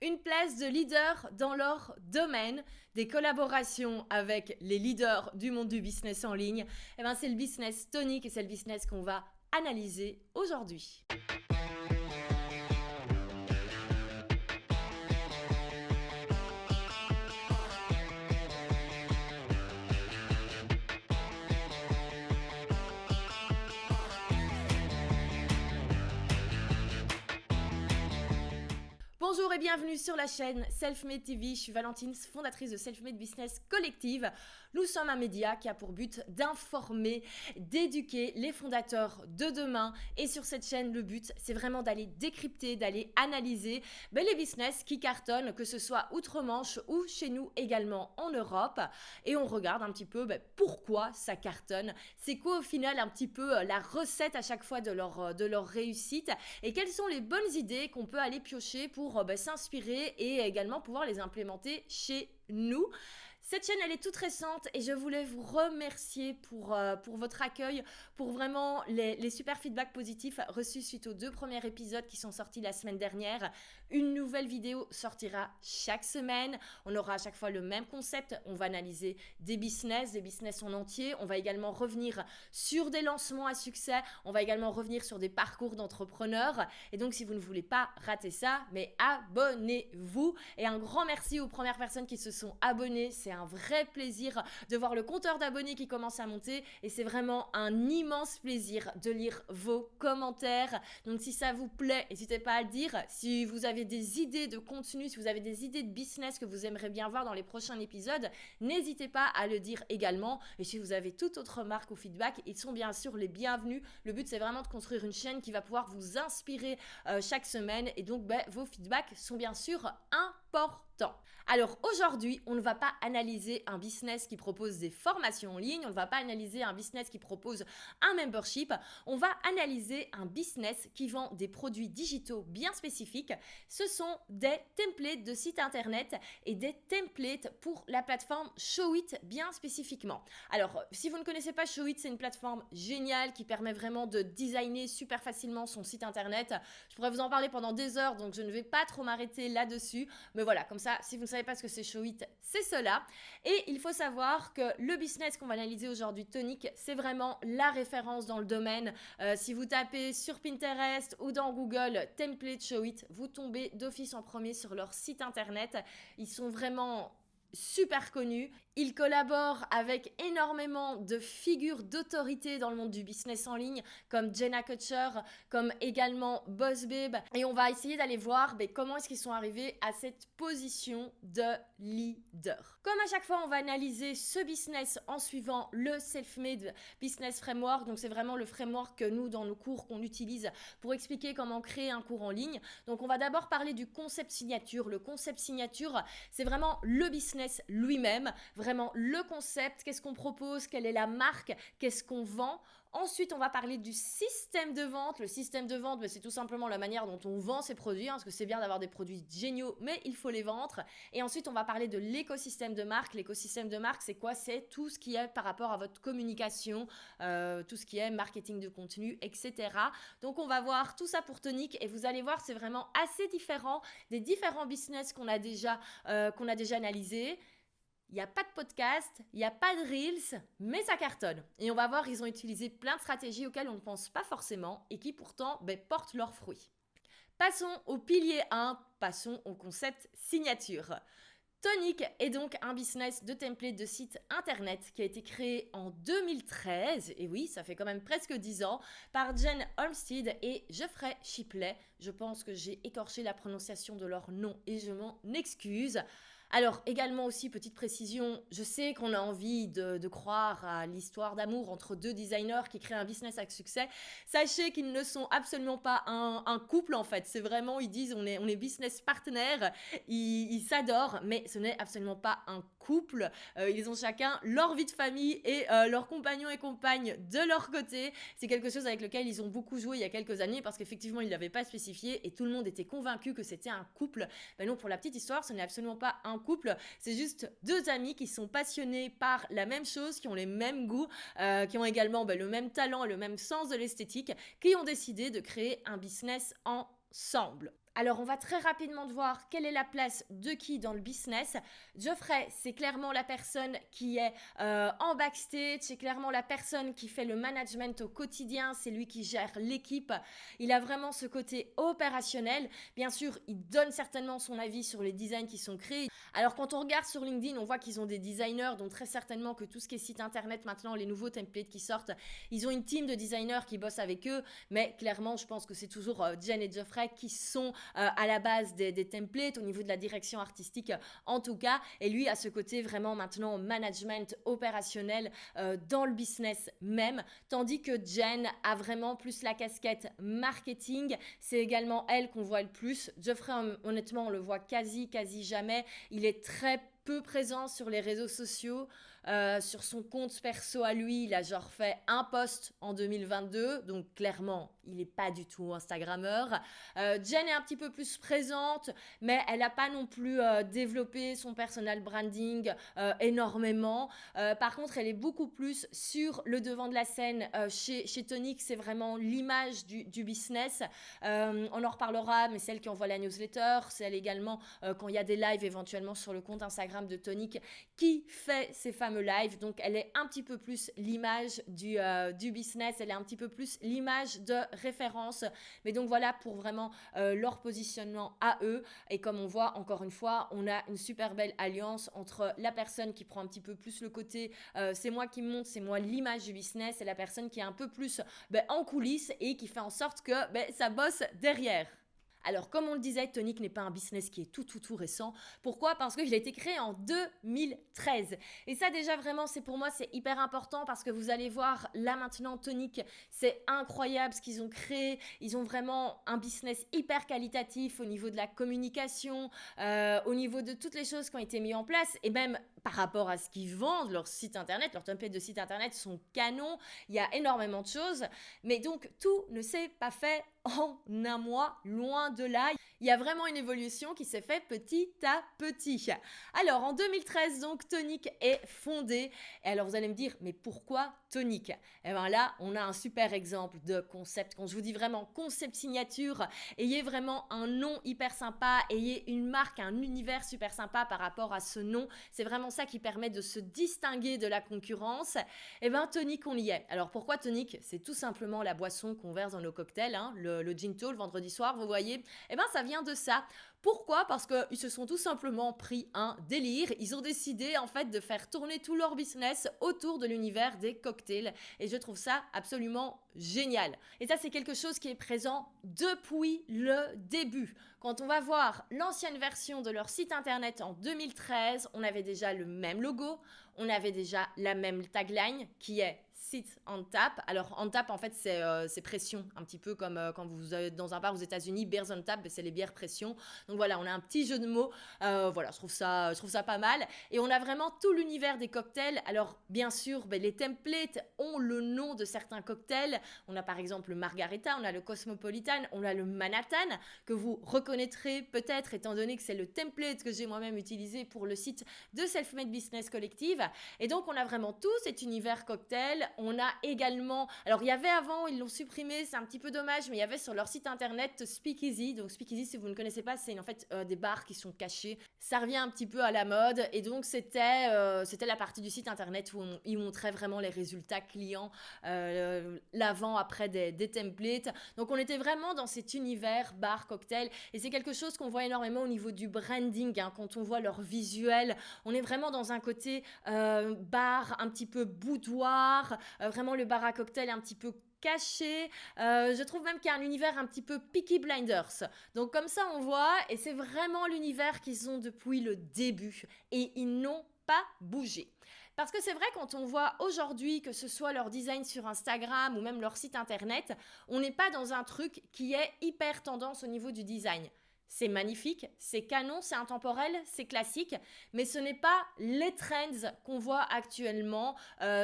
une place de leader dans leur domaine, des collaborations avec les leaders du monde du business en ligne, c'est le business Tonic et c'est le business qu'on va analyser aujourd'hui. Bonjour et bienvenue sur la chaîne Selfmade TV, je suis Valentine, fondatrice de Selfmade Business Collective. Nous sommes un média qui a pour but d'informer, d'éduquer les fondateurs de demain. Et sur cette chaîne, le but, c'est vraiment d'aller décrypter, d'aller analyser les business qui cartonnent, que ce soit outre-Manche ou chez nous également en Europe. Et on regarde un petit peu pourquoi ça cartonne. C'est quoi au final un petit peu la recette à chaque fois de leur réussite et quelles sont les bonnes idées qu'on peut aller piocher pour s'inspirer et également pouvoir les implémenter chez nous. Cette chaîne, elle est toute récente et je voulais vous remercier pour votre accueil, pour vraiment les super feedbacks positifs reçus suite aux 2 premiers épisodes qui sont sortis la semaine dernière. Une nouvelle vidéo sortira chaque semaine. On aura à chaque fois le même concept. On va analyser des business en entier. On va également revenir sur des lancements à succès. On va également revenir sur des parcours d'entrepreneurs. Et donc, si vous ne voulez pas rater ça, mais abonnez-vous. Et un grand merci aux premières personnes qui se sont abonnées. C'est un vrai plaisir de voir le compteur d'abonnés qui commence à monter et c'est vraiment un immense plaisir de lire vos commentaires. Donc si ça vous plaît, n'hésitez pas à le dire. Si vous avez des idées de contenu, si vous avez des idées de business que vous aimeriez bien voir dans les prochains épisodes, n'hésitez pas à le dire également. Et si vous avez toute autre remarque ou feedback, ils sont bien sûr les bienvenus. Le but, c'est vraiment de construire une chaîne qui va pouvoir vous inspirer chaque semaine et donc vos feedbacks sont bien sûr importants. Alors aujourd'hui, on ne va pas analyser un business qui propose des formations en ligne, on ne va pas analyser un business qui propose un membership, on va analyser un business qui vend des produits digitaux bien spécifiques. Ce sont des templates de sites internet et des templates pour la plateforme Showit bien spécifiquement. Alors, si vous ne connaissez pas Showit, c'est une plateforme géniale qui permet vraiment de designer super facilement son site internet. Je pourrais vous en parler pendant des heures, donc je ne vais pas trop m'arrêter là-dessus. Mais voilà, comme ça, si vous ne savez pas ce que c'est Showit, c'est cela. Et il faut savoir que le business qu'on va analyser aujourd'hui, Tonic, c'est vraiment la référence dans le domaine. Si vous tapez sur Pinterest ou dans Google Template Showit, vous tombez d'office en premier sur leur site internet. Ils sont vraiment super connus. Ils collaborent avec énormément de figures d'autorité dans le monde du business en ligne, comme Jenna Kutcher, comme également Boss Babe. Et on va essayer d'aller voir comment est-ce qu'ils sont arrivés à cette position de leader. Comme à chaque fois, on va analyser ce business en suivant le Selfmade Business Framework. Donc c'est vraiment le framework que nous, dans nos cours, qu'on utilise pour expliquer comment créer un cours en ligne. Donc on va d'abord parler du concept signature. Le concept signature, c'est vraiment le business lui-même, vraiment le concept, qu'est-ce qu'on propose, quelle est la marque, qu'est-ce qu'on vend. Ensuite, on va parler du système de vente. Le système de vente, c'est tout simplement la manière dont on vend ses produits, parce que c'est bien d'avoir des produits géniaux, mais il faut les vendre. Et ensuite, on va parler de l'écosystème de marque. L'écosystème de marque, c'est quoi? C'est tout ce qui est par rapport à votre communication, tout ce qui est marketing de contenu, etc. Donc, on va voir tout ça pour Tonic et vous allez voir, c'est vraiment assez différent des différents business qu'on a déjà analysés. Il n'y a pas de podcast, il n'y a pas de Reels, mais ça cartonne. Et on va voir, ils ont utilisé plein de stratégies auxquelles on ne pense pas forcément et qui pourtant portent leurs fruits. Passons au pilier 1, passons au concept signature. Tonic est donc un business de template de site internet qui a été créé en 2013, et oui, ça fait quand même presque 10 ans, par Jen Olmsted et Geoffrey Shipley. Je pense que j'ai écorché la prononciation de leur nom et je m'en excuse. Alors également aussi, petite précision, je sais qu'on a envie de croire à l'histoire d'amour entre 2 designers qui créent un business avec succès. Sachez qu'ils ne sont absolument pas un couple en fait, c'est vraiment, ils disent on est business partner, ils s'adorent, mais ce n'est absolument pas un couple. Ils ont chacun leur vie de famille et leurs compagnons et compagnes de leur côté. C'est quelque chose avec lequel ils ont beaucoup joué il y a quelques années parce qu'effectivement ils ne l'avaient pas spécifié et tout le monde était convaincu que c'était un couple. Non, pour la petite histoire, ce n'est absolument pas un couple, c'est juste 2 amis qui sont passionnés par la même chose, qui ont les mêmes goûts, qui ont également le même talent et le même sens de l'esthétique, qui ont décidé de créer un business ensemble. Alors, on va très rapidement voir quelle est la place de qui dans le business. Geoffrey, c'est clairement la personne qui est en backstage, c'est clairement la personne qui fait le management au quotidien, c'est lui qui gère l'équipe. Il a vraiment ce côté opérationnel. Bien sûr, il donne certainement son avis sur les designs qui sont créés. Alors, quand on regarde sur LinkedIn, on voit qu'ils ont des designers, donc très certainement que tout ce qui est site internet maintenant, les nouveaux templates qui sortent, ils ont une team de designers qui bossent avec eux. Mais clairement, je pense que c'est toujours Jen et Geoffrey qui sont à la base des templates, au niveau de la direction artistique en tout cas. Et lui a ce côté vraiment maintenant management opérationnel dans le business même. Tandis que Jen a vraiment plus la casquette marketing. C'est également elle qu'on voit le plus. Geoffrey, honnêtement, on le voit quasi jamais. Il est très peu présent sur les réseaux sociaux. Sur son compte perso à lui, il a genre fait un post en 2022, donc clairement, il n'est pas du tout Instagrammeur. Jen est un petit peu plus présente, mais elle n'a pas non plus développé son personal branding énormément. Par contre, elle est beaucoup plus sur le devant de la scène. Chez Tonic, c'est vraiment l'image du business. On en reparlera, mais celle qui envoie la newsletter, c'est elle également quand il y a des lives éventuellement sur le compte Instagram de Tonic qui fait ces fameux live. Donc elle est un petit peu plus l'image du business, elle est un petit peu plus l'image de référence. Mais donc voilà pour vraiment leur positionnement à eux. Et comme on voit, encore une fois, on a une super belle alliance entre la personne qui prend un petit peu plus le côté c'est moi qui monte, c'est moi l'image du business, et la personne qui est un peu plus en coulisses et qui fait en sorte que ça bosse derrière. Alors, comme on le disait, Tonic n'est pas un business qui est tout récent. Pourquoi ? Parce qu'il a été créé en 2013. Et ça, déjà, vraiment, pour moi, c'est hyper important parce que vous allez voir, là, maintenant, Tonic, c'est incroyable ce qu'ils ont créé. Ils ont vraiment un business hyper qualitatif au niveau de la communication, au niveau de toutes les choses qui ont été mises en place et même par rapport à ce qu'ils vendent, leur site internet, leur template de site internet sont canons. Il y a énormément de choses. Mais donc, tout ne s'est pas fait en un mois, loin de là. Il y a vraiment une évolution qui s'est faite petit à petit. Alors, en 2013, donc, Tonic est fondé. Et alors, vous allez me dire, mais pourquoi Tonic ? Eh bien là, on a un super exemple de concept. Quand je vous dis vraiment concept signature, ayez vraiment un nom hyper sympa, ayez une marque, un univers super sympa par rapport à ce nom. C'est vraiment ça qui permet de se distinguer de la concurrence. Eh bien, Tonic, on y est. Alors, pourquoi Tonic ? C'est tout simplement la boisson qu'on verse dans nos cocktails, hein, le Ginto le vendredi soir, vous voyez. Eh bien, ça vient de ça. Pourquoi ? Parce qu'ils se sont tout simplement pris un délire. Ils ont décidé en fait de faire tourner tout leur business autour de l'univers des cocktails. Et je trouve ça absolument génial. Et ça, c'est quelque chose qui est présent depuis le début. Quand on va voir l'ancienne version de leur site internet en 2013, on avait déjà le même logo, on avait déjà la même tagline qui est Sit on tap. Alors, on tap, en fait, c'est pression, un petit peu comme quand vous êtes dans un bar aux États-Unis, beers on tap, c'est les bières pression. Donc voilà, on a un petit jeu de mots. Voilà, je trouve ça pas mal. Et on a vraiment tout l'univers des cocktails. Alors, bien sûr, les templates ont le nom de certains cocktails. On a par exemple le Margarita, on a le Cosmopolitan, on a le Manhattan, que vous reconnaîtrez peut-être, étant donné que c'est le template que j'ai moi-même utilisé pour le site de Self-Made Business Collective. Et donc, on a vraiment tout cet univers cocktail. On a également, alors il y avait avant, ils l'ont supprimé, c'est un petit peu dommage, mais il y avait sur leur site internet Speakeasy. Donc Speakeasy, si vous ne connaissez pas, c'est en fait des bars qui sont cachés. Ça revient un petit peu à la mode et donc c'était la partie du site internet où ils montraient vraiment les résultats clients, l'avant, après des templates. Donc on était vraiment dans cet univers bar cocktail et c'est quelque chose qu'on voit énormément au niveau du branding, hein, quand on voit leur visuel. On est vraiment dans un côté bar, un petit peu boudoir. Vraiment le bar à cocktail un petit peu caché. Je trouve même qu'il y a un univers un petit peu Peaky Blinders. Donc comme ça on voit, et c'est vraiment l'univers qu'ils ont depuis le début. Et ils n'ont pas bougé. Parce que c'est vrai, quand on voit aujourd'hui, que ce soit leur design sur Instagram ou même leur site internet, on n'est pas dans un truc qui est hyper tendance au niveau du design. C'est magnifique, c'est canon, c'est intemporel, c'est classique, mais ce n'est pas les trends qu'on voit actuellement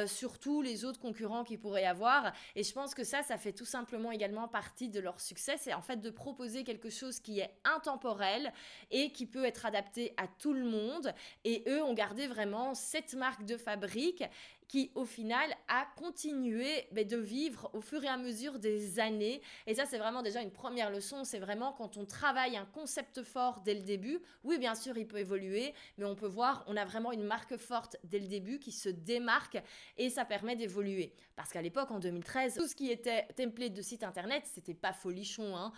sur tous les autres concurrents qu'il pourrait y avoir. Et je pense que ça fait tout simplement également partie de leur succès. C'est en fait de proposer quelque chose qui est intemporel et qui peut être adapté à tout le monde. Et eux ont gardé vraiment cette marque de fabrique qui au final a continué de vivre au fur et à mesure des années. Et ça, c'est vraiment déjà une première leçon. C'est vraiment quand on travaille un concept fort dès le début. Oui, bien sûr, il peut évoluer, mais on peut voir, on a vraiment une marque forte dès le début qui se démarque et ça permet d'évoluer. Parce qu'à l'époque, en 2013, tout ce qui était template de site internet, c'était pas folichon, hein.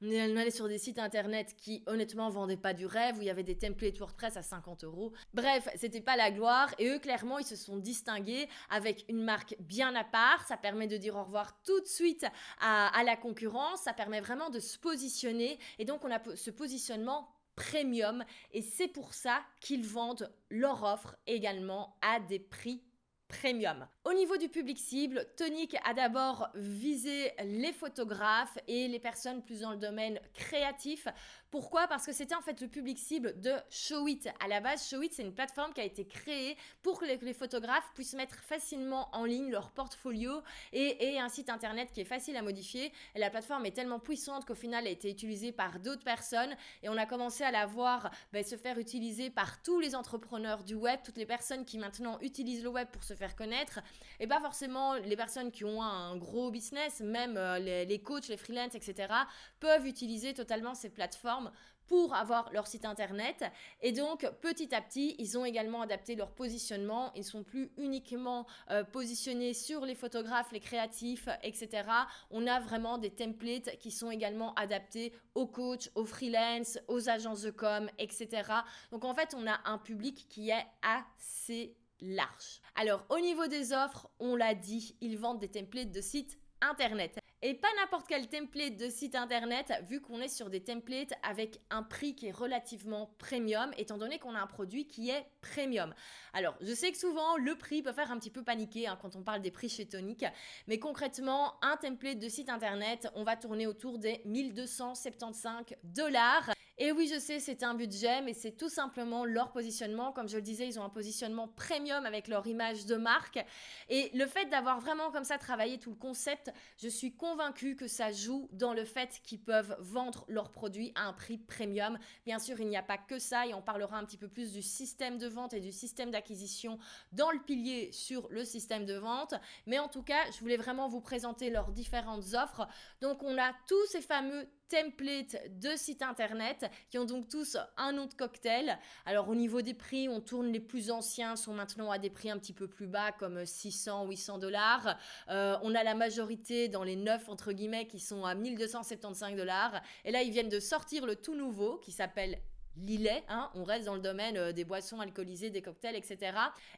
On allait sur des sites internet qui honnêtement vendaient pas du rêve, où il y avait des templates WordPress à 50 euros. Bref, c'était pas la gloire et eux clairement ils se sont distingués avec une marque bien à part. Ça permet de dire au revoir tout de suite à la concurrence, ça permet vraiment de se positionner et donc on a ce positionnement premium et c'est pour ça qu'ils vendent leur offre également à des prix premium. Au niveau du public cible, Tonic a d'abord visé les photographes et les personnes plus dans le domaine créatif. Pourquoi ? Parce que c'était en fait le public cible de Showit. À la base, Showit, c'est une plateforme qui a été créée pour que les photographes puissent mettre facilement en ligne leur portfolio et un site internet qui est facile à modifier. Et la plateforme est tellement puissante qu'au final, elle a été utilisée par d'autres personnes et on a commencé à la voir se faire utiliser par tous les entrepreneurs du web, toutes les personnes qui maintenant utilisent le web pour se faire connaître et pas forcément les personnes qui ont un gros business, même les coachs, les freelances, etc. peuvent utiliser totalement ces plateformes pour avoir leur site internet et donc petit à petit ils ont également adapté leur positionnement, ils ne sont plus uniquement positionnés sur les photographes, les créatifs, etc. On a vraiment des templates qui sont également adaptés aux coachs, aux freelances, aux agences de com, etc. Donc en fait on a un public qui est assez large. Alors au niveau des offres, on l'a dit, ils vendent des templates de sites internet. Et pas n'importe quel template de site internet, vu qu'on est sur des templates avec un prix qui est relativement premium, étant donné qu'on a un produit qui est premium. Alors, je sais que souvent, le prix peut faire un petit peu paniquer quand on parle des prix chez Tonic, mais concrètement, un template de site internet, on va tourner autour des 1275 $. Et oui, je sais, c'est un budget, mais c'est tout simplement leur positionnement. Comme je le disais, ils ont un positionnement premium avec leur image de marque. Et le fait d'avoir vraiment comme ça travaillé tout le concept, je suis convaincue que ça joue dans le fait qu'ils peuvent vendre leurs produits à un prix premium. Bien sûr, il n'y a pas que ça et on parlera un petit peu plus du système de vente et du système d'acquisition dans le pilier sur le système de vente. Mais en tout cas, je voulais vraiment vous présenter leurs différentes offres. Donc, on a tous ces fameux templates de sites internet qui ont donc tous un nom de cocktail. Alors au niveau des prix, on tourne les plus anciens sont maintenant à des prix un petit peu plus bas comme 600, 800 $. On a la majorité dans les neufs entre guillemets qui sont à 1275 $. Et là, ils viennent de sortir le tout nouveau qui s'appelle Lillet, on reste dans le domaine des boissons alcoolisées, des cocktails, etc.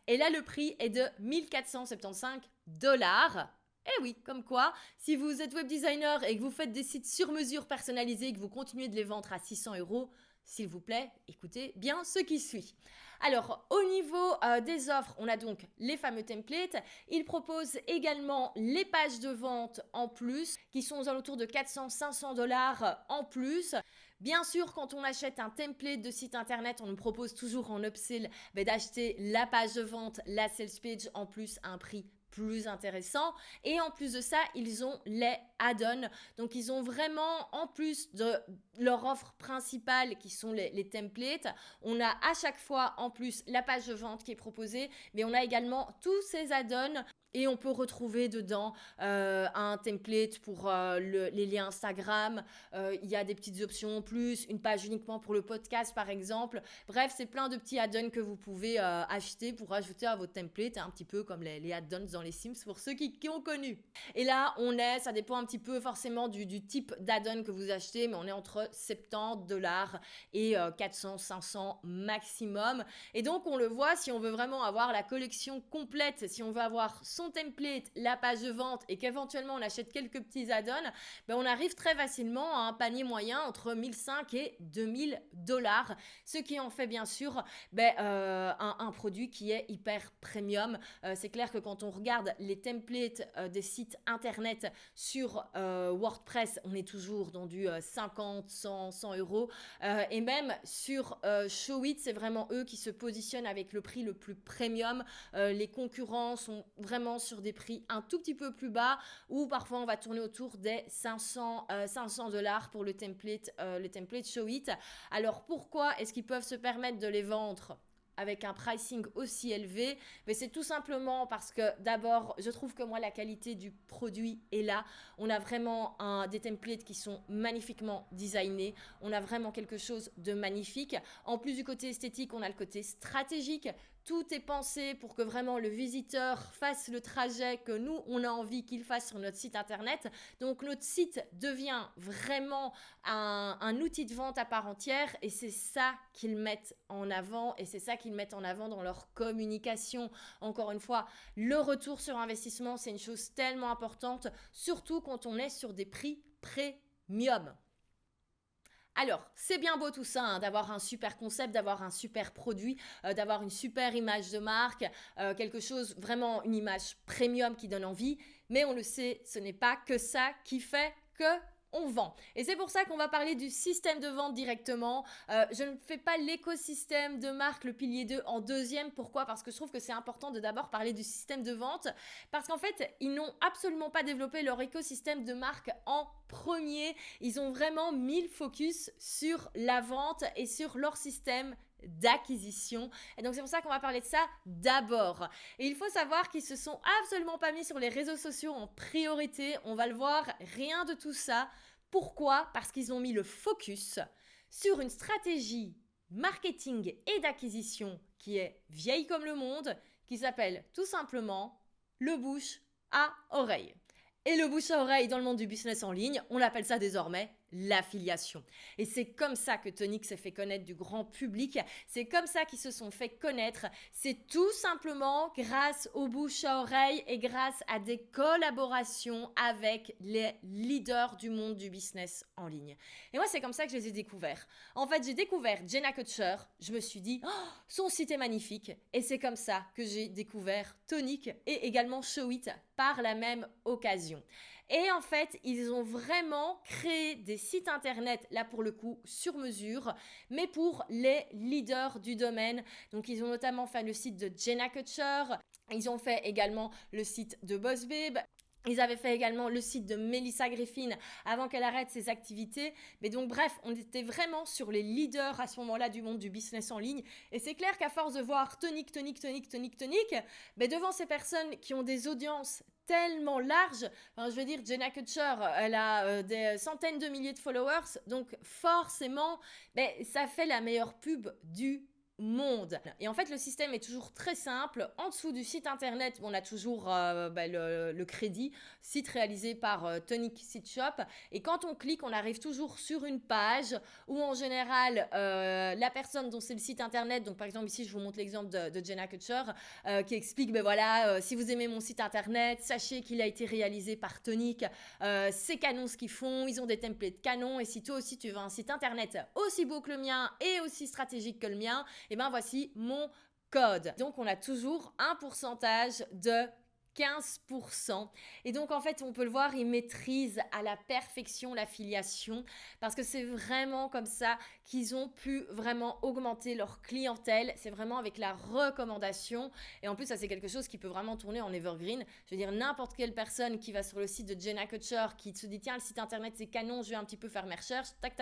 Et là, le prix est de 1475 $. Eh oui, comme quoi, si vous êtes web designer et que vous faites des sites sur mesure personnalisés et que vous continuez de les vendre à 600 €, s'il vous plaît, écoutez bien ce qui suit. Alors, au niveau des offres, on a donc les fameux templates. Ils proposent également les pages de vente en plus, qui sont aux alentours de 400-500 $ en plus. Bien sûr, quand on achète un template de site internet, on nous propose toujours en upsell d'acheter la page de vente, la sales page en plus à un prix plus intéressant. Et en plus de ça, ils ont les add-ons. Donc, ils ont vraiment, en plus de leur offre principale qui sont les templates, on a à chaque fois en plus la page de vente qui est proposée, mais on a également tous ces add-ons. Et on peut retrouver dedans un template pour les liens Instagram. Il y a des petites options en plus, une page uniquement pour le podcast par exemple. Bref, c'est plein de petits add-ons que vous pouvez acheter pour ajouter à votre template, un petit peu comme les add-ons dans les Sims pour ceux qui ont connu. Et là, ça dépend un petit peu forcément du type d'add-on que vous achetez, mais on est entre 70 $ et 400, 500 maximum. Et donc, on le voit, si on veut vraiment avoir la collection complète, si on veut avoir son template, la page de vente et qu'éventuellement on achète quelques petits add-ons, on arrive très facilement à un panier moyen entre 1500 et 2000 $, ce qui en fait bien sûr un produit qui est hyper premium. C'est clair que quand on regarde les templates des sites internet sur WordPress, on est toujours dans du 50, 100 €. Et même sur Showit, c'est vraiment eux qui se positionnent avec le prix le plus premium. Les concurrents sont vraiment sur des prix un tout petit peu plus bas ou parfois on va tourner autour des 500 $ pour le template Showit. Alors pourquoi est-ce qu'ils peuvent se permettre de les vendre avec un pricing aussi élevé, mais c'est tout simplement parce que d'abord, je trouve que moi, la qualité du produit est là. On a vraiment des templates qui sont magnifiquement designés. On a vraiment quelque chose de magnifique. En plus du côté esthétique, on a le côté stratégique. Tout est pensé pour que vraiment le visiteur fasse le trajet que nous, on a envie qu'il fasse sur notre site internet. Donc, notre site devient vraiment un outil de vente à part entière et c'est ça qu'ils mettent en avant et c'est ça qu'ils mettent en avant dans leur communication. Encore une fois, le retour sur investissement, c'est une chose tellement importante, surtout quand on est sur des prix premium. Alors, c'est bien beau tout ça, hein, d'avoir un super concept, d'avoir un super produit, d'avoir une super image de marque, quelque chose, vraiment une image premium qui donne envie. Mais on le sait, ce n'est pas que ça qui fait que on vend. Et c'est pour ça qu'on va parler du système de vente directement. Je ne fais pas l'écosystème de marque, le pilier 2 en deuxième. Pourquoi ? Parce que je trouve que c'est important de d'abord parler du système de vente. Parce qu'en fait, ils n'ont absolument pas développé leur écosystème de marque en premier. Ils ont vraiment mis le focus sur la vente et sur leur système d'acquisition. Et donc, c'est pour ça qu'on va parler de ça d'abord. Et il faut savoir qu'ils se sont absolument pas mis sur les réseaux sociaux en priorité. On va le voir, rien de tout ça. Pourquoi ? Parce qu'ils ont mis le focus sur une stratégie marketing et d'acquisition qui est vieille comme le monde, qui s'appelle tout simplement le bouche à oreille. Et le bouche à oreille dans le monde du business en ligne, on appelle ça désormais l'affiliation. Et c'est comme ça que Tonic s'est fait connaître du grand public. C'est comme ça qu'ils se sont fait connaître. C'est tout simplement grâce au bouche à oreille et grâce à des collaborations avec les leaders du monde du business en ligne. Et moi, c'est comme ça que je les ai découverts. En fait, j'ai découvert Jenna Kutcher. Je me suis dit, oh, son site est magnifique. Et c'est comme ça que j'ai découvert Tonic et également Showit par la même occasion. Et en fait, ils ont vraiment créé des sites internet, là pour le coup, sur mesure, mais pour les leaders du domaine. Donc, ils ont notamment fait le site de Jenna Kutcher, ils ont fait également le site de Boss Babe. Ils avaient fait également le site de Melissa Griffin avant qu'elle arrête ses activités. Mais donc bref, on était vraiment sur les leaders à ce moment-là du monde du business en ligne. Et c'est clair qu'à force de voir Tonic, mais devant ces personnes qui ont des audiences tellement larges, enfin, je veux dire, Jenna Kutcher, elle a des centaines de milliers de followers. Donc forcément, ça fait la meilleure pub du monde. Et en fait, le système est toujours très simple. En dessous du site internet, on a toujours le crédit, site réalisé par Tonic Site Shop. Et quand on clique, on arrive toujours sur une page où en général, la personne dont c'est le site internet, donc par exemple ici, je vous montre l'exemple de Jenna Kutcher, qui explique, si vous aimez mon site internet, sachez qu'il a été réalisé par Tonic. C'est canon ce qu'ils font, ils ont des templates canons. Et si toi aussi, tu veux un site internet aussi beau que le mien et aussi stratégique que le mien, et voici mon code. Donc, on a toujours un pourcentage de 15%. Et donc, en fait, on peut le voir, ils maîtrisent à la perfection l'affiliation parce que c'est vraiment comme ça qu'ils ont pu vraiment augmenter leur clientèle. C'est vraiment avec la recommandation. Et en plus, ça, c'est quelque chose qui peut vraiment tourner en evergreen. Je veux dire, n'importe quelle personne qui va sur le site de Jenna Kutcher, qui se dit, tiens, le site internet, c'est canon, je vais un petit peu faire mes recherches, tac.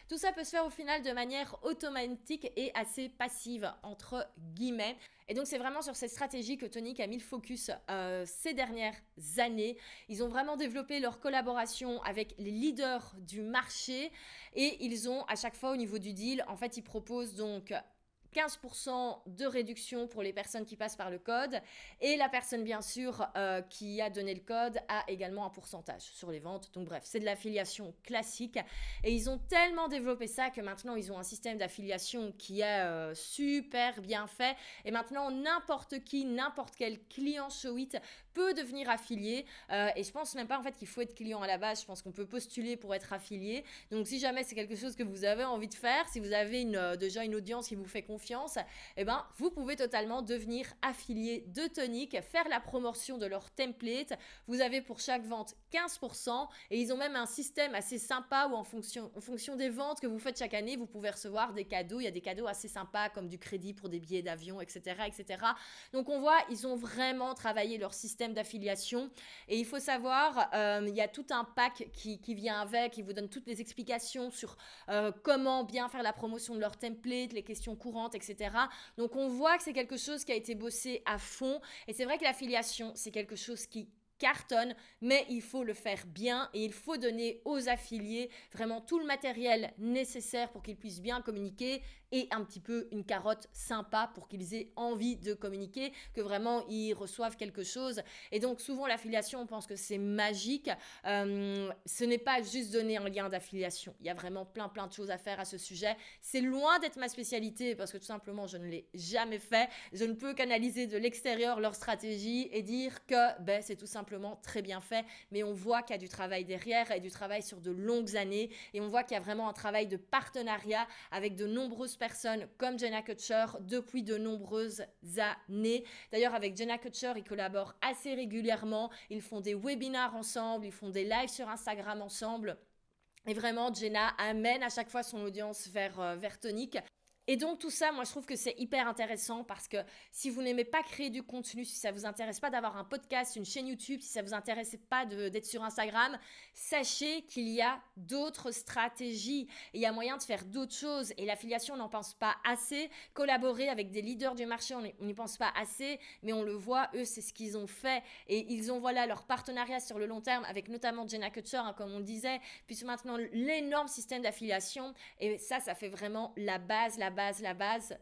Tout ça peut se faire au final de manière automatique et assez passive, entre guillemets. Et donc, c'est vraiment sur cette stratégie que Tonic a mis le focus ces dernières années. Ils ont vraiment développé leur collaboration avec les leaders du marché et ils ont à chaque fois au niveau du deal, en fait, ils proposent donc 15% de réduction pour les personnes qui passent par le code et la personne bien sûr qui a donné le code a également un pourcentage sur les ventes. Donc bref, c'est de l'affiliation classique et ils ont tellement développé ça que maintenant ils ont un système d'affiliation qui est super bien fait et maintenant n'importe quel client Showit peut devenir affilié et je pense même pas en fait qu'il faut être client à la base, je pense qu'on peut postuler pour être affilié. Donc si jamais c'est quelque chose que vous avez envie de faire, si vous avez déjà une audience qui vous fait confiance, vous pouvez totalement devenir affilié de Tonic, faire la promotion de leur template. Vous avez pour chaque vente 15% et ils ont même un système assez sympa où en fonction des ventes que vous faites chaque année, vous pouvez recevoir des cadeaux. Il y a des cadeaux assez sympas comme du crédit pour des billets d'avion, etc. Donc on voit, ils ont vraiment travaillé leur système système d'affiliation. Et il faut savoir, il y a tout un pack qui vient avec, qui vous donne toutes les explications sur comment bien faire la promotion de leur template, les questions courantes, etc. Donc on voit que c'est quelque chose qui a été bossé à fond. Et c'est vrai que l'affiliation, c'est quelque chose qui cartonne, mais il faut le faire bien et il faut donner aux affiliés vraiment tout le matériel nécessaire pour qu'ils puissent bien communiquer et un petit peu une carotte sympa pour qu'ils aient envie de communiquer, que vraiment ils reçoivent quelque chose. Et donc souvent l'affiliation, on pense que c'est magique. Ce n'est pas juste donner un lien d'affiliation. Il y a vraiment plein de choses à faire à ce sujet. C'est loin d'être ma spécialité parce que tout simplement je ne l'ai jamais fait. Je ne peux qu'analyser de l'extérieur leur stratégie et dire que c'est tout simplement très bien fait. Mais on voit qu'il y a du travail derrière et du travail sur de longues années. Et on voit qu'il y a vraiment un travail de partenariat avec de nombreuses personnes comme Jenna Kutcher depuis de nombreuses années. D'ailleurs, avec Jenna Kutcher, ils collaborent assez régulièrement. Ils font des webinars ensemble, ils font des lives sur Instagram ensemble. Et vraiment, Jenna amène à chaque fois son audience vers Tonique. Et donc tout ça, moi je trouve que c'est hyper intéressant parce que si vous n'aimez pas créer du contenu, si ça vous intéresse pas d'avoir un podcast, une chaîne YouTube, si ça vous intéresse pas d'être sur Instagram, sachez qu'il y a d'autres stratégies et il y a moyen de faire d'autres choses. Et l'affiliation, on n'en pense pas assez. Collaborer avec des leaders du marché, on n'y pense pas assez, mais on le voit, eux, c'est ce qu'ils ont fait. Et ils ont leur partenariat sur le long terme avec notamment Jenna Kutcher, comme on le disait, puis maintenant l'énorme système d'affiliation. Et ça fait vraiment la base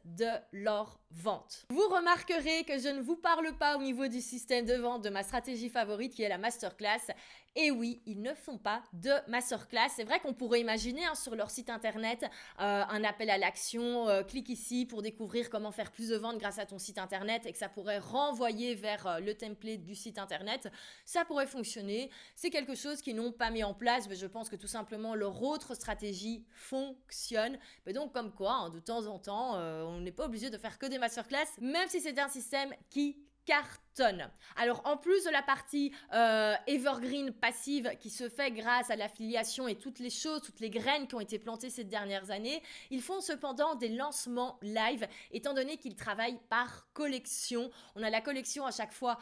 de leur vente. Vous remarquerez que je ne vous parle pas au niveau du système de vente de ma stratégie favorite qui est la masterclass. Et oui, ils ne font pas de masterclass. C'est vrai qu'on pourrait imaginer sur leur site internet un appel à l'action, clique ici pour découvrir comment faire plus de ventes grâce à ton site internet et que ça pourrait renvoyer vers le template du site internet. Ça pourrait fonctionner. C'est quelque chose qu'ils n'ont pas mis en place, mais je pense que tout simplement leur autre stratégie fonctionne. Mais donc comme quoi, de temps en temps, on n'est pas obligé de faire que des masterclass, même si c'est un système qui cartonne. Alors en plus de la partie evergreen passive qui se fait grâce à l'affiliation et toutes les choses, toutes les graines qui ont été plantées ces dernières années, ils font cependant des lancements live étant donné qu'ils travaillent par collection. On a la collection à chaque fois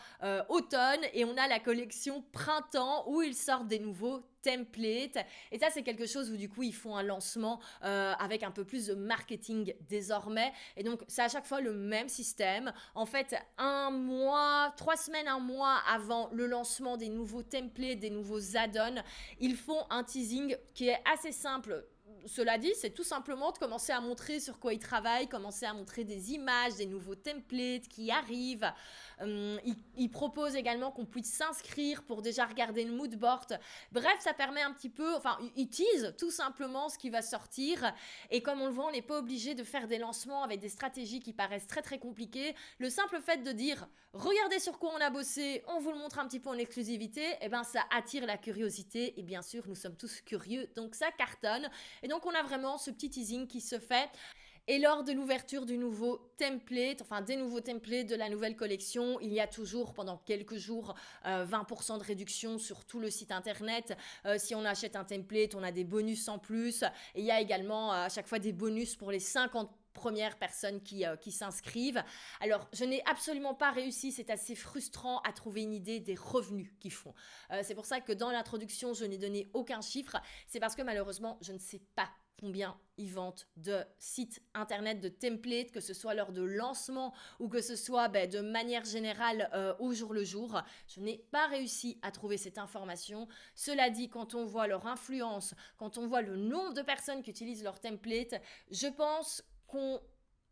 automne et on a la collection printemps où ils sortent des nouveaux template. Et ça, c'est quelque chose où du coup, ils font un lancement avec un peu plus de marketing désormais. Et donc, c'est à chaque fois le même système. En fait, 3 semaines, un mois avant le lancement des nouveaux templates, des nouveaux add-ons, ils font un teasing qui est assez simple. Cela dit, c'est tout simplement de commencer à montrer sur quoi ils travaillent, commencer à montrer des images, des nouveaux templates qui arrivent. Ils proposent également qu'on puisse s'inscrire pour déjà regarder le mood board. Bref, ça permet un petit peu, ils teasent tout simplement ce qui va sortir. Et comme on le voit, on n'est pas obligé de faire des lancements avec des stratégies qui paraissent très compliquées. Le simple fait de dire, regardez sur quoi on a bossé, on vous le montre un petit peu en exclusivité, ça attire la curiosité. Et bien sûr, nous sommes tous curieux, donc ça cartonne. Et donc, on a vraiment ce petit teasing qui se fait. Et lors de l'ouverture du nouveau template, des nouveaux templates de la nouvelle collection, il y a toujours pendant quelques jours 20% de réduction sur tout le site internet. Si on achète un template, on a des bonus en plus. Et il y a également à chaque fois des bonus pour les 50 premières personnes qui s'inscrivent. Alors, je n'ai absolument pas réussi, c'est assez frustrant à trouver une idée des revenus qu'ils font. C'est pour ça que dans l'introduction, je n'ai donné aucun chiffre. C'est parce que malheureusement, je ne sais pas combien ils vendent de sites internet, de templates, que ce soit lors de lancement ou que ce soit de manière générale au jour le jour. Je n'ai pas réussi à trouver cette information. Cela dit, quand on voit leur influence, quand on voit le nombre de personnes qui utilisent leur template, je pense qu'on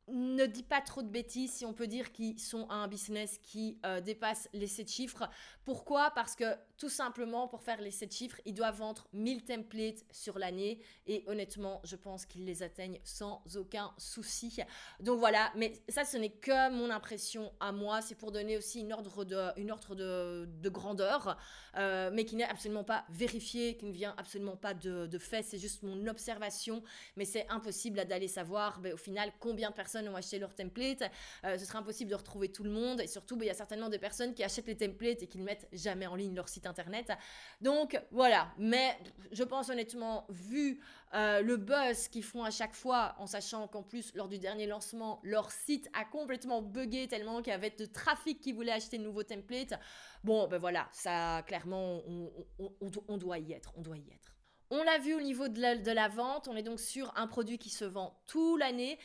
ne dit pas trop de bêtises si on peut dire qu'ils sont un business qui dépasse les 7 chiffres. Pourquoi ? Parce que tout simplement, pour faire les 7 chiffres, ils doivent vendre 1000 templates sur l'année et honnêtement, je pense qu'ils les atteignent sans aucun souci. Donc voilà, mais ça, ce n'est que mon impression à moi. C'est pour donner aussi une ordre de grandeur, mais qui n'est absolument pas vérifiée, qui ne vient absolument pas de fait. C'est juste mon observation, mais c'est impossible d'aller savoir au final combien de personnes ont acheté leur template. Ce serait impossible de retrouver tout le monde et surtout, il y a certainement des personnes qui achètent les templates et qui ne mettent jamais en ligne leur site site internet. Donc voilà, mais je pense honnêtement, vu le buzz qu'ils font à chaque fois, en sachant qu'en plus, lors du dernier lancement, leur site a complètement buggé tellement qu'il y avait de trafic qui voulait acheter de nouveaux templates. Bon, ben voilà, ça, clairement, on doit y être, on doit y être. On l'a vu au niveau de la vente, on est donc sur un produit qui se vend toute l'année,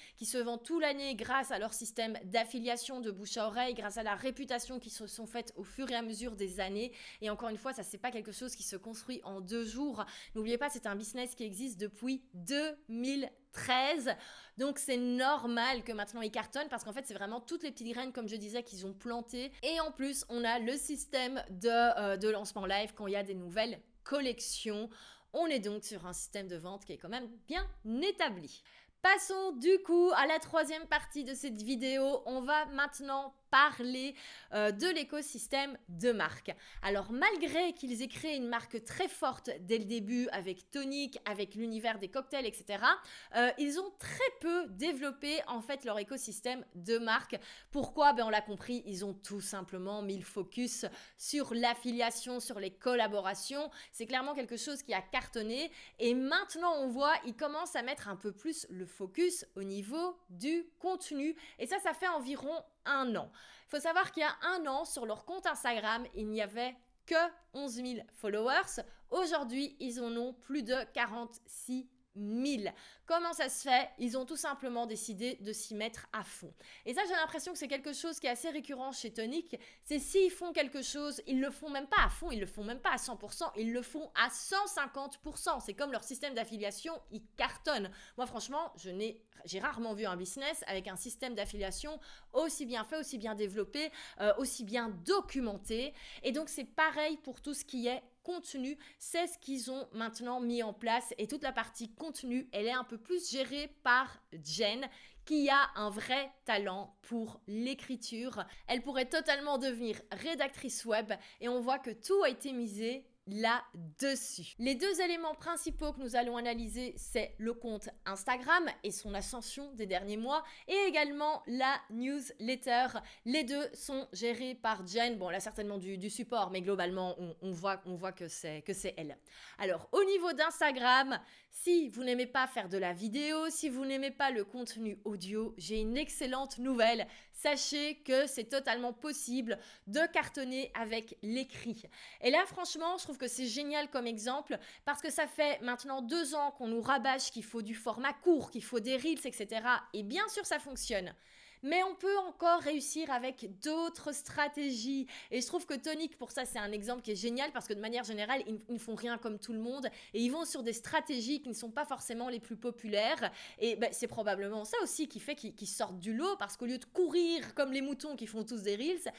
grâce à leur système d'affiliation de bouche à oreille, grâce à la réputation qui se sont faites au fur et à mesure des années. Et encore une fois, ça c'est pas quelque chose qui se construit en 2 jours. N'oubliez pas, c'est un business qui existe depuis 2013. Donc c'est normal que maintenant ils cartonnent parce qu'en fait c'est vraiment toutes les petites graines comme je disais qu'ils ont plantées. Et en plus on a le système de lancement live quand il y a des nouvelles collections. On est donc sur un système de vente qui est quand même bien établi. Passons du coup à la troisième partie de cette vidéo. On va maintenant parler de l'écosystème de marque. Alors malgré qu'ils aient créé une marque très forte dès le début avec Tonic, avec l'univers des cocktails, etc., ils ont très peu développé en fait leur écosystème de marque. Pourquoi? On l'a compris, ils ont tout simplement mis le focus sur l'affiliation, sur les collaborations. C'est clairement quelque chose qui a cartonné et maintenant on voit, ils commencent à mettre un peu plus le focus au niveau du contenu et ça fait environ 1 an. Il faut savoir qu'il y a 1 an, sur leur compte Instagram, il n'y avait que 11 000 followers. Aujourd'hui, ils en ont plus de 46 000. Comment ça se fait? Ils ont tout simplement décidé de s'y mettre à fond. Et ça, j'ai l'impression que c'est quelque chose qui est assez récurrent chez Tonic. C'est s'ils font quelque chose, ils le font même pas à fond, ils le font même pas à 100%, ils le font à 150%. C'est comme leur système d'affiliation, ils cartonnent. Moi, franchement, j'ai rarement vu un business avec un système d'affiliation aussi bien fait, aussi bien développé, aussi bien documenté. Et donc, c'est pareil pour tout ce qui est contenu, c'est ce qu'ils ont maintenant mis en place et toute la partie contenu, elle est un peu plus gérée par Jen qui a un vrai talent pour l'écriture. Elle pourrait totalement devenir rédactrice web et on voit que tout a été misé là-dessus. Les 2 éléments principaux que nous allons analyser, c'est le compte Instagram et son ascension des derniers mois et également la newsletter. Les 2 sont gérés par Jen. Bon, elle a certainement du support, mais globalement, on voit que c'est elle. Alors, au niveau d'Instagram, si vous n'aimez pas faire de la vidéo, si vous n'aimez pas le contenu audio, j'ai une excellente nouvelle. Sachez que c'est totalement possible de cartonner avec l'écrit. Et là, franchement, je trouve que c'est génial comme exemple parce que ça fait maintenant 2 ans qu'on nous rabâche qu'il faut du format court, qu'il faut des reels, etc. Et bien sûr, ça fonctionne. Mais on peut encore réussir avec d'autres stratégies. Et je trouve que Tonic, pour ça, c'est un exemple qui est génial parce que de manière générale, ils ne font rien comme tout le monde et ils vont sur des stratégies qui ne sont pas forcément les plus populaires. Et c'est probablement ça aussi qui fait qu'ils sortent du lot parce qu'au lieu de courir comme les moutons qui font tous des reels,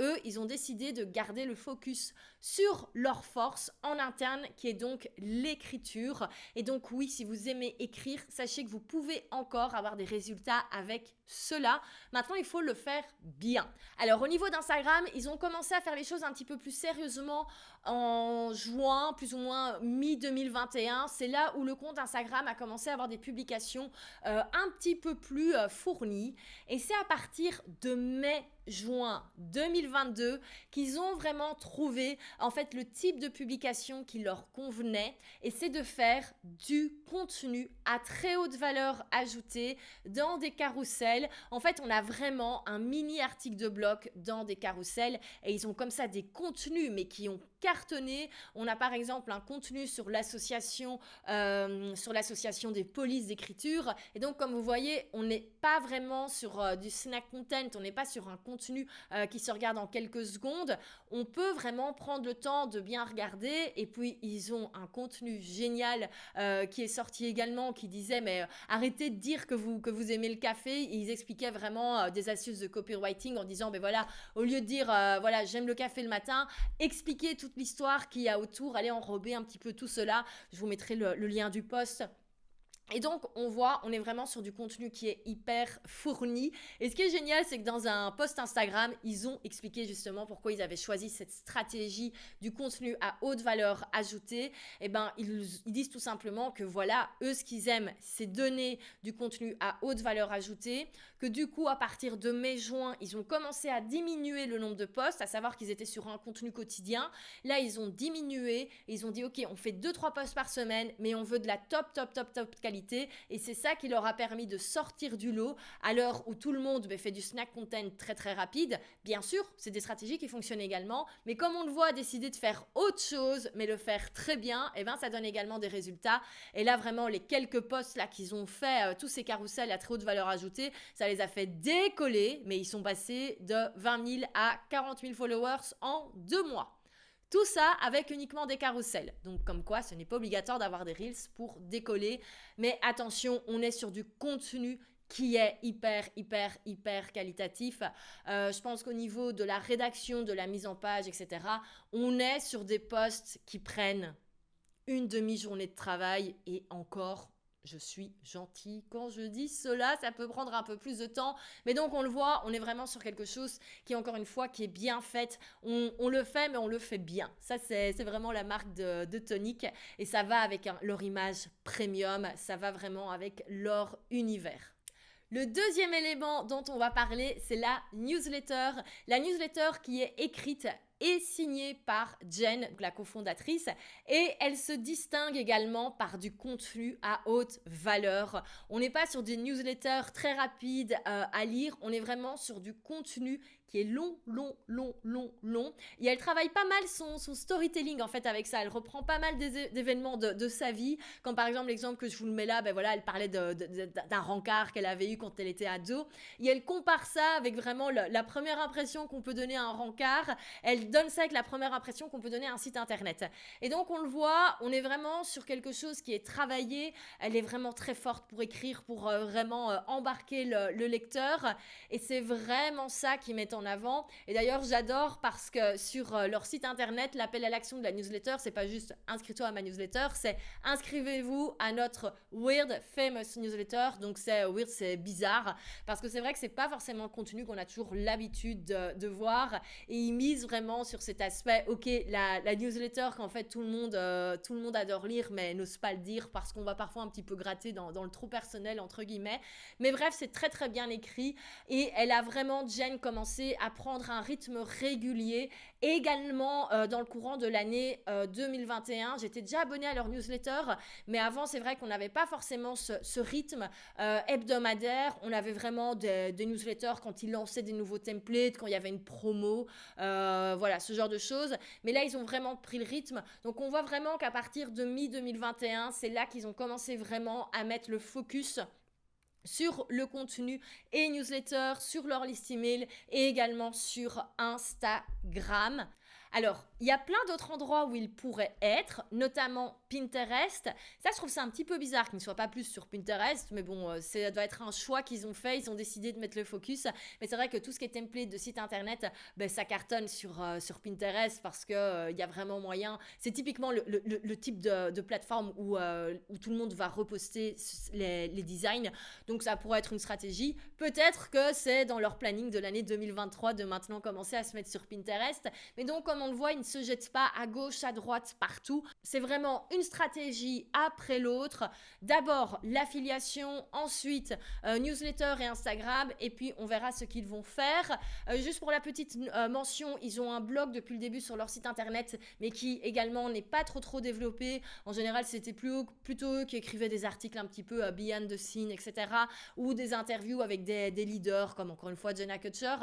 eux, ils ont décidé de garder le focus sur leur force en interne qui est donc l'écriture. Et donc oui, si vous aimez écrire, sachez que vous pouvez encore avoir des résultats avec cela. Maintenant, il faut le faire bien. Alors, au niveau d'Instagram, ils ont commencé à faire les choses un petit peu plus sérieusement en juin, plus ou moins mi-2021. C'est là où le compte Instagram a commencé à avoir des publications un petit peu plus fournies. Et c'est à partir de mai-juin 2022 qu'ils ont vraiment trouvé en fait le type de publication qui leur convenait et c'est de faire du contenu à très haute valeur ajoutée dans des carousels. En fait, on a vraiment un mini article de blog dans des carousels et ils ont comme ça des contenus mais qui ont cartonné. On a par exemple un contenu sur l'association des polices d'écriture et donc comme vous voyez, on n'est pas vraiment sur du snack content, on n'est pas sur un contenu qui se regarde en quelques secondes. On peut vraiment prendre le temps de bien regarder et puis ils ont un contenu génial qui est sorti également qui disait mais arrêtez de dire que vous aimez le café. Ils expliquaient vraiment des astuces de copywriting en disant voilà, au lieu de dire voilà j'aime le café le matin, expliquez toute l'histoire qu'il y a autour, allez enrober un petit peu tout cela. Je vous mettrai le lien du post. Et donc, on est vraiment sur du contenu qui est hyper fourni. Et ce qui est génial, c'est que dans un post Instagram, ils ont expliqué justement pourquoi ils avaient choisi cette stratégie du contenu à haute valeur ajoutée. Eh ben, ils disent tout simplement que voilà, eux, ce qu'ils aiment, c'est donner du contenu à haute valeur ajoutée. Que du coup, à partir de mai-juin, ils ont commencé à diminuer le nombre de posts, à savoir qu'ils étaient sur un contenu quotidien. Là, ils ont diminué et ils ont dit, OK, on fait 2-3 posts par semaine, mais on veut de la top qualité. Et c'est ça qui leur a permis de sortir du lot à l'heure où tout le monde fait du snack content très très rapide. Bien sûr, c'est des stratégies qui fonctionnent également, mais comme on le voit décider de faire autre chose, mais le faire très bien, et ben ça donne également des résultats. Et là vraiment les quelques posts là qu'ils ont fait, tous ces carousels à très haute valeur ajoutée, ça les a fait décoller, mais ils sont passés de 20 000 à 40 000 followers en 2 mois. Tout ça avec uniquement des carousels. Donc comme quoi, ce n'est pas obligatoire d'avoir des Reels pour décoller. Mais attention, on est sur du contenu qui est hyper qualitatif. Je pense qu'au niveau de la rédaction, de la mise en page, etc., on est sur des posts qui prennent une demi-journée de travail et encore, je suis gentille quand je dis cela, ça peut prendre un peu plus de temps. Mais donc on le voit, on est vraiment sur quelque chose qui, encore une fois, qui est bien fait. On le fait, mais on le fait bien. Ça, c'est vraiment la marque de Tonic. Et ça va avec leur image premium. Ça va vraiment avec leur univers. Le deuxième élément dont on va parler, c'est la newsletter. La newsletter qui est écrite et signée par Jen, la cofondatrice, et elle se distingue également par du contenu à haute valeur. On n'est pas sur des newsletters très rapides à lire, on est vraiment sur du contenu qui est long. Et elle travaille pas mal son storytelling en fait avec ça. Elle reprend pas mal d'événements de sa vie. Comme par exemple l'exemple que je vous le mets là, ben voilà, elle parlait d'un rencard qu'elle avait eu quand elle était ado. Et elle compare ça avec vraiment la première impression qu'on peut donner à un rencard. Elle donne ça avec la première impression qu'on peut donner à un site internet. Et donc on le voit, on est vraiment sur quelque chose qui est travaillé. Elle est vraiment très forte pour écrire, pour vraiment embarquer le lecteur. Et c'est vraiment ça qui met en avant. Et d'ailleurs, j'adore parce que sur leur site internet, l'appel à l'action de la newsletter, c'est pas juste inscris-toi à ma newsletter, c'est inscrivez-vous à notre Weird Famous Newsletter. Donc c'est weird, c'est bizarre parce que c'est vrai que c'est pas forcément le contenu qu'on a toujours l'habitude de voir. Et ils misent vraiment sur cet aspect. Ok, la newsletter qu'en fait tout le monde adore lire, mais n'ose pas le dire parce qu'on va parfois un petit peu gratter dans le trop personnel entre guillemets. Mais bref, c'est très très bien écrit et elle a vraiment, Jen, commencé à prendre un rythme régulier. Et également dans le courant de l'année 2021, j'étais déjà abonnée à leur newsletter, mais avant c'est vrai qu'on n'avait pas forcément ce rythme hebdomadaire. On avait vraiment des newsletters quand ils lançaient des nouveaux templates, quand il y avait une promo, voilà, ce genre de choses. Mais là, ils ont vraiment pris le rythme. Donc on voit vraiment qu'à partir de mi-2021, c'est là qu'ils ont commencé vraiment à mettre le focus sur le contenu et newsletter, sur leur liste email et également sur Instagram. Alors, il y a plein d'autres endroits où ils pourraient être, notamment Pinterest. Ça, je trouve ça un petit peu bizarre qu'ils ne soient pas plus sur Pinterest, mais bon, ça doit être un choix qu'ils ont fait. Ils ont décidé de mettre le focus. Mais c'est vrai que tout ce qui est template de site internet, ça cartonne sur Pinterest parce qu'il y a vraiment moyen. C'est typiquement le type de plateforme où tout le monde va reposter les designs. Donc, ça pourrait être une stratégie. Peut-être que c'est dans leur planning de l'année 2023 de maintenant commencer à se mettre sur Pinterest. Mais donc, comme on le voit, ils ne se jettent pas à gauche, à droite, partout. C'est vraiment une stratégie après l'autre. D'abord, l'affiliation, ensuite, newsletter et Instagram, et puis on verra ce qu'ils vont faire. Juste pour la petite mention, ils ont un blog depuis le début sur leur site internet, mais qui également n'est pas trop développé. En général, c'était plutôt eux qui écrivaient des articles un petit peu behind the scene, etc., ou des interviews avec des leaders, comme encore une fois Jenna Kutcher.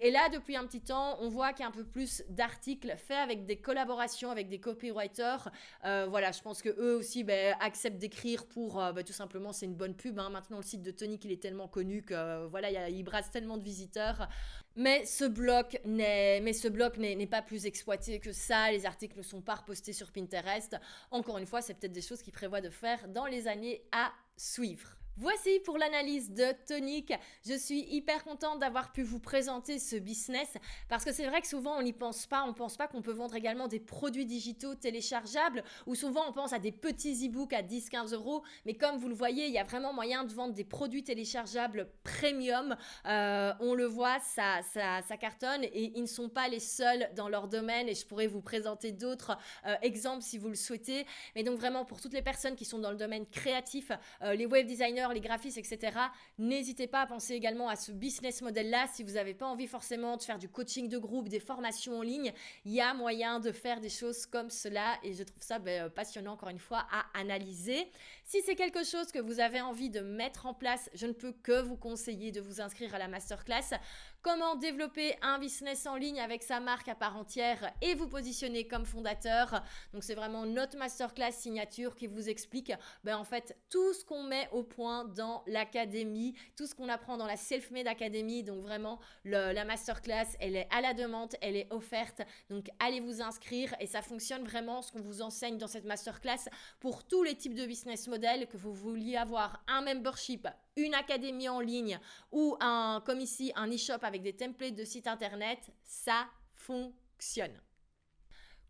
Et là, depuis un petit temps, on voit qu'il y a un peu plus d'articles faits avec des collaborations avec des copywriters. Voilà, je pense que eux aussi acceptent d'écrire pour tout simplement, c'est une bonne pub. Maintenant, le site de Tonic, il est tellement connu que voilà, il brasse tellement de visiteurs. Mais ce bloc n'est pas plus exploité que ça. Les articles ne sont pas repostés sur Pinterest. Encore une fois, c'est peut-être des choses qu'ils prévoient de faire dans les années à suivre. Voici pour l'analyse de Tonic. Je suis hyper contente d'avoir pu vous présenter ce business parce que c'est vrai que souvent on n'y pense pas. On pense pas qu'on peut vendre également des produits digitaux téléchargeables ou souvent on pense à des petits e-books à 10-15 euros. Mais comme vous le voyez, il y a vraiment moyen de vendre des produits téléchargeables premium. On le voit, ça cartonne et ils ne sont pas les seuls dans leur domaine et je pourrais vous présenter d'autres exemples si vous le souhaitez. Mais donc vraiment pour toutes les personnes qui sont dans le domaine créatif, les web designers, les graphistes, etc. N'hésitez pas à penser également à ce business model-là. Si vous n'avez pas envie forcément de faire du coaching de groupe, des formations en ligne, il y a moyen de faire des choses comme cela et je trouve ça passionnant encore une fois à analyser. Si c'est quelque chose que vous avez envie de mettre en place, je ne peux que vous conseiller de vous inscrire à la masterclass. Comment développer un business en ligne avec sa marque à part entière et vous positionner comme fondateur. Donc c'est vraiment notre masterclass signature qui vous explique en fait tout ce qu'on met au point dans l'académie, tout ce qu'on apprend dans la Self-Made Academy. Donc vraiment la masterclass, elle est à la demande, elle est offerte. Donc allez vous inscrire et ça fonctionne vraiment ce qu'on vous enseigne dans cette masterclass pour tous les types de business models, que vous vouliez avoir un membership, une académie en ligne ou comme ici, un e-shop avec des templates de site internet, ça fonctionne.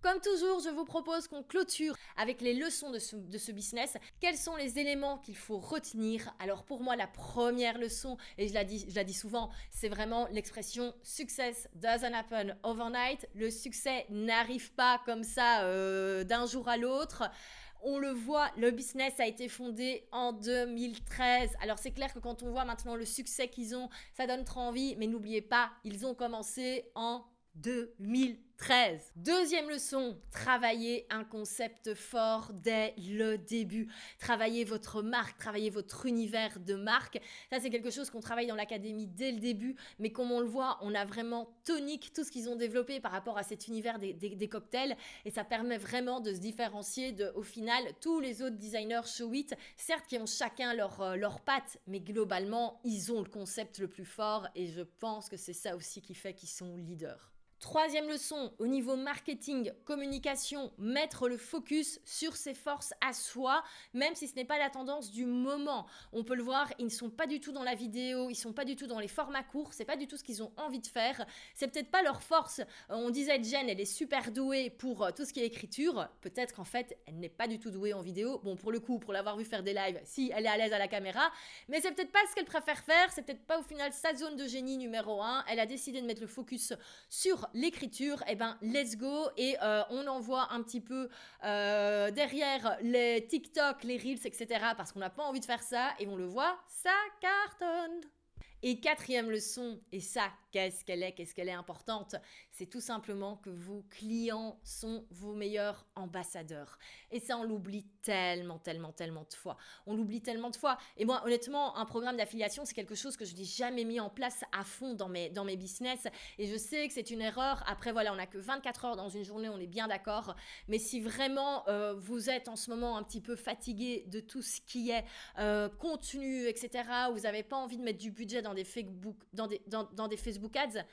Comme toujours, je vous propose qu'on clôture avec les leçons de ce business. Quels sont les éléments qu'il faut retenir? Alors pour moi, la première leçon, et je la dis souvent, c'est vraiment l'expression « Success doesn't happen overnight ». Le succès n'arrive pas comme ça d'un jour à l'autre. On le voit, le business a été fondé en 2013. Alors c'est clair que quand on voit maintenant le succès qu'ils ont, ça donne trop envie. Mais n'oubliez pas, ils ont commencé en 2013. Deuxième leçon, travaillez un concept fort dès le début. Travaillez votre marque, travaillez votre univers de marque. Ça, c'est quelque chose qu'on travaille dans l'académie dès le début, mais comme on le voit, on a vraiment Tonic, tout ce qu'ils ont développé par rapport à cet univers des cocktails, et ça permet vraiment de se différencier de, au final, tous les autres designers show it, certes qui ont chacun leur patte, mais globalement, ils ont le concept le plus fort, et je pense que c'est ça aussi qui fait qu'ils sont leaders. Troisième leçon, au niveau marketing, communication, mettre le focus sur ses forces à soi, même si ce n'est pas la tendance du moment. On peut le voir, ils ne sont pas du tout dans la vidéo, ils ne sont pas du tout dans les formats courts, c'est pas du tout ce qu'ils ont envie de faire, c'est peut-être pas leur force. On disait Jen, elle est super douée pour tout ce qui est écriture, peut-être qu'en fait, elle n'est pas du tout douée en vidéo. Bon, pour le coup, pour l'avoir vu faire des lives, si, elle est à l'aise à la caméra, mais c'est peut-être pas ce qu'elle préfère faire, c'est peut-être pas au final sa zone de génie numéro 1. Elle a décidé de mettre le focus sur l'écriture, let's go, et on envoie un petit peu derrière les TikTok, les Reels, etc. parce qu'on n'a pas envie de faire ça, et on le voit, ça cartonne. Et quatrième leçon, et ça, qu'est-ce qu'elle est importante, c'est tout simplement que vos clients sont vos meilleurs ambassadeurs. Et ça, on l'oublie tellement de fois. On l'oublie tellement de fois. Et moi, honnêtement, un programme d'affiliation, c'est quelque chose que je n'ai jamais mis en place à fond dans mes business. Et je sais que c'est une erreur. Après, voilà, on n'a que 24 heures dans une journée, on est bien d'accord. Mais si vraiment vous êtes en ce moment un petit peu fatigué de tout ce qui est contenu, etc., vous n'avez pas envie de mettre du budget dans des Facebook Ads,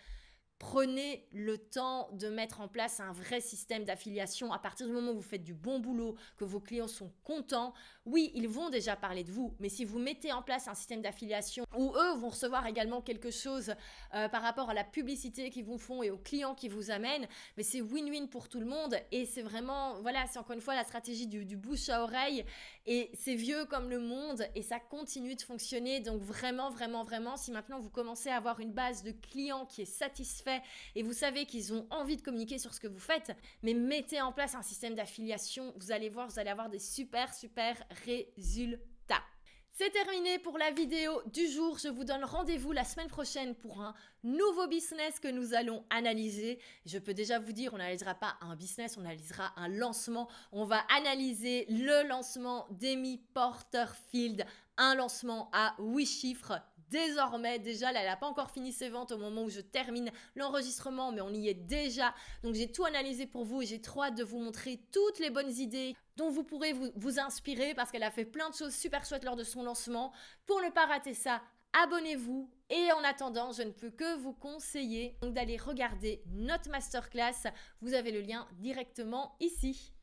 prenez le temps de mettre en place un vrai système d'affiliation. À partir du moment où vous faites du bon boulot, que vos clients sont contents, oui, ils vont déjà parler de vous, mais si vous mettez en place un système d'affiliation où eux vont recevoir également quelque chose par rapport à la publicité qu'ils vous font et aux clients qui vous amènent, mais c'est win-win pour tout le monde. Et c'est vraiment, voilà, c'est encore une fois la stratégie du bouche à oreille, et c'est vieux comme le monde et ça continue de fonctionner. Donc vraiment, si maintenant vous commencez à avoir une base de clients qui est satisfait et vous savez qu'ils ont envie de communiquer sur ce que vous faites, mais mettez en place un système d'affiliation, vous allez voir, vous allez avoir des super résultats. C'est terminé pour la vidéo du jour. Je vous donne rendez-vous la semaine prochaine pour un nouveau business que nous allons analyser. Je peux déjà vous dire, on n'analysera pas un business, on analysera un lancement. On va analyser le lancement d'Amy Porterfield, un lancement à 8 chiffres. Désormais, déjà, là, elle n'a pas encore fini ses ventes au moment où je termine l'enregistrement, mais on y est déjà. Donc, j'ai tout analysé pour vous et j'ai trop hâte de vous montrer toutes les bonnes idées dont vous pourrez vous inspirer parce qu'elle a fait plein de choses super chouettes lors de son lancement. Pour ne pas rater ça, abonnez-vous. Et en attendant, je ne peux que vous conseiller d'aller regarder notre masterclass. Vous avez le lien directement ici.